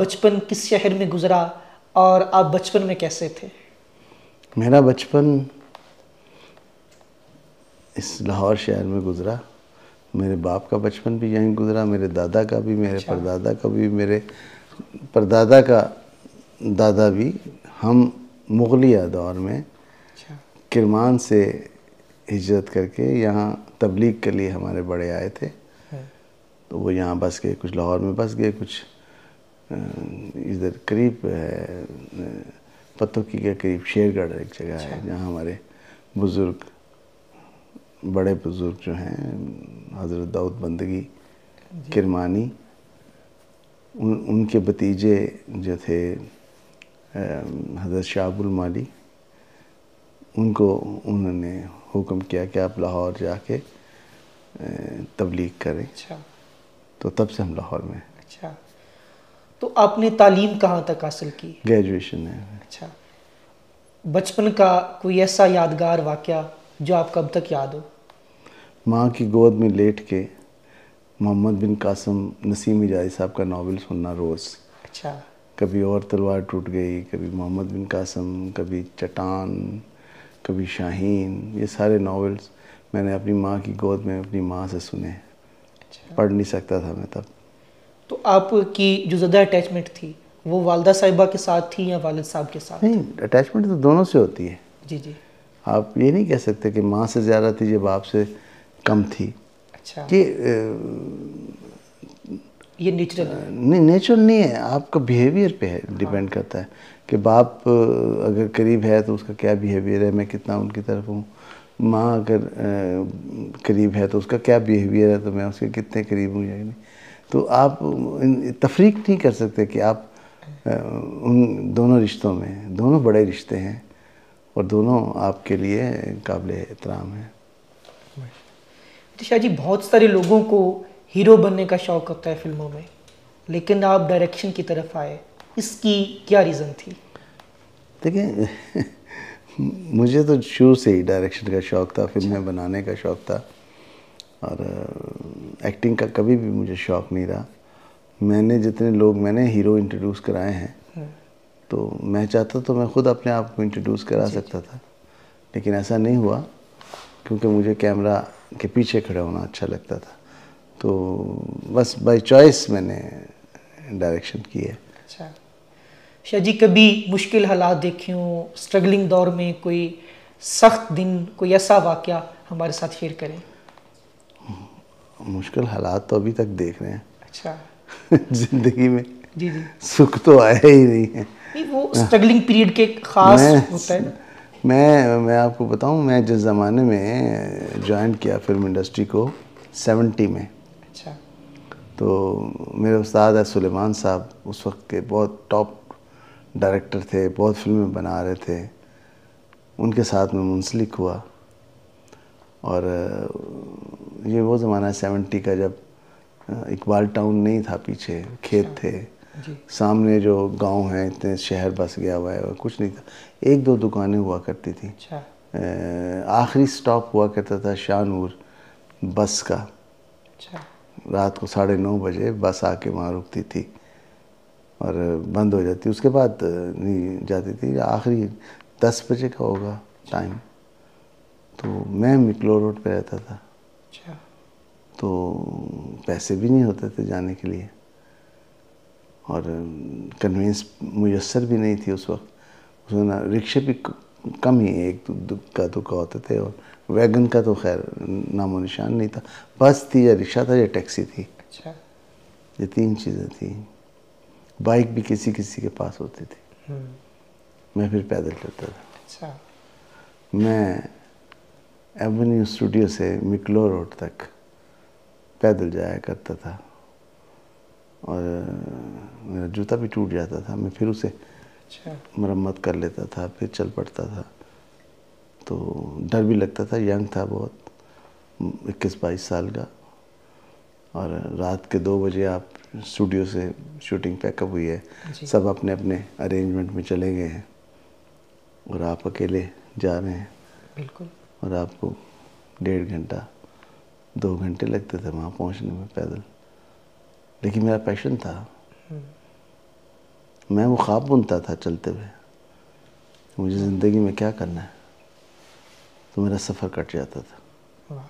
बचपन किस शहर में गुजरा और आप बचपन में कैसे थे? मेरा बचपन इस लाहौर शहर में गुजरा। मेरे बाप का बचपन भी यहीं गुजरा, मेरे दादा का भी, मेरे परदादा का भी, मेरे परदादा का दादा भी। हम मुगलिया दौर में किरमान से हिजरत करके यहाँ तबलीग के लिए हमारे बड़े आए थे। तो वो यहाँ बस गए, कुछ लाहौर में बस गए, कुछ इधर करीब है पत्तोकी के करीब शेरगढ़ एक जगह है जहाँ हमारे बुज़ुर्ग, बड़े बुज़ुर्ग जो हैं हज़रत दाऊद बंदगी किरमानी, उनके भतीजे जो थे हज़रत शाहबुल माली, उनको उन्होंने हुक्म किया कि आप लाहौर जाके तबलीग करें। तो तब से हम लाहौर में। अच्छा, तो आपने तालीम कहाँ तक हासिल की? ग्रेजुएशन है। अच्छा, बचपन का कोई ऐसा यादगार वाक़या जो आपको अब तक याद हो? माँ की गोद में लेट के मोहम्मद बिन कासिम नसीम हिजाज़ी साहब का नावल सुनना रोज़। अच्छा। कभी और तलवार टूट गई, कभी मोहम्मद बिन कासिम, कभी चट्टान, कभी शाहीन, ये सारे नावल्स मैंने अपनी माँ की गोद में अपनी माँ से सुने। अच्छा। पढ़ नहीं सकता था मैं तब। तो आपकी जो ज़्यादा अटैचमेंट थी वो वालदा साहिबा के साथ थी या वालिद साहब के साथ? नहीं, अटैचमेंट तो दोनों से होती है। जी जी। आप ये नहीं कह सकते कि माँ से ज़्यादा थी या बाप से कम थी। अच्छा। ये नेचुरल है? नहीं, नेचुरल नहीं है, आपका बिहेवियर पे है, डिपेंड करता है कि बाप अगर करीब है तो उसका क्या बिहेवियर है, मैं कितना उनकी तरफ हूँ। माँ अगर करीब है तो उसका क्या बिहेवियर है, तो मैं उसके कितने करीब हूँ या नहीं। तो आप तफरीक नहीं कर सकते कि आप उन दोनों रिश्तों में, दोनों बड़े रिश्ते हैं और दोनों आपके लिए काबिल एहतराम हैं। शाह जी, बहुत सारे लोगों को हीरो बनने का शौक़ होता है फिल्मों में, लेकिन आप डायरेक्शन की तरफ आए, इसकी क्या रीज़न थी? देखिए मुझे तो शुरू से ही डायरेक्शन का शौक़ था, फिल्में बनाने का शौक़ था और एक्टिंग का कभी भी मुझे शौक़ नहीं रहा। मैंने हीरो इंट्रोड्यूस कराए हैं तो मैं चाहता तो मैं ख़ुद अपने आप को इंट्रोड्यूस करा सकता था, लेकिन ऐसा नहीं हुआ क्योंकि मुझे कैमरा के पीछे खड़ा होना अच्छा लगता था। तो बस बाय चॉइस मैंने डायरेक्शन की है। अच्छा शाह जी, कभी मुश्किल हालात देखे हों, स्ट्रगलिंग दौर में कोई सख्त दिन, कोई ऐसा वाक़या हमारे साथ शेयर करें? मुश्किल हालात तो अभी तक देख रहे हैं। अच्छा। ज़िंदगी में जी जी, सुख तो आया ही नहीं है। नहीं, वो स्ट्रगलिंग पीरियड के खास होता है ना। मैं आपको बताऊं, मैं जिस ज़माने में ज्वाइन किया फिल्म इंडस्ट्री को 70 में, अच्छा, तो मेरे उस्ताद है सुलेमान साहब, उस वक्त के बहुत टॉप डायरेक्टर थे, बहुत फिल्में बना रहे थे, उनके साथ में मुंसलिक हुआ। और ये वो ज़माना 70 का जब इकबाल टाउन नहीं था, पीछे खेत थे, सामने जो गांव हैं इतने शहर बस गया हुआ है और कुछ नहीं था, एक दो दुकानें हुआ करती थी। आखिरी स्टॉप हुआ करता था शाहनूर बस का। रात को 9:30 बजे बस आके वहाँ रुकती थी और बंद हो जाती, उसके बाद नहीं जाती थी। आखिरी 10 बजे का होगा टाइम। तो मैं मिकलो रोड पे रहता था, तो पैसे भी नहीं होते थे जाने के लिए और कन्वेंस मुयस्सर भी नहीं थी उस वक्त। उसमें रिक्शे भी कम ही एक का दुका होते थे और वैगन का तो खैर नामो निशान नहीं था। बस थी या रिक्शा था या टैक्सी थी। अच्छा, ये 3 चीज़ें थी। बाइक भी किसी किसी के पास होती थी। मैं फिर पैदल चलता था। अच्छा, मैं एवेन्यू स्टूडियो से मिकलो रोड तक पैदल जाया करता था और मेरा जूता भी टूट जाता था, मैं फिर उसे मरम्मत कर लेता था, फिर चल पड़ता था। तो डर भी लगता था, यंग था बहुत, 21-22 साल का, और रात के 2 बजे आप स्टूडियो से शूटिंग पैकअप हुई है, सब अपने अपने अरेंजमेंट में चले गए हैं और आप अकेले जा रहे हैं। बिल्कुल। और आपको 1.5 घंटा 2 घंटे लगते थे वहाँ पहुँचने में पैदल, लेकिन मेरा पैशन था। मैं वो ख्वाब बुनता था चलते हुए, मुझे ज़िंदगी में क्या करना है, तो मेरा सफ़र कट जाता था। वाह।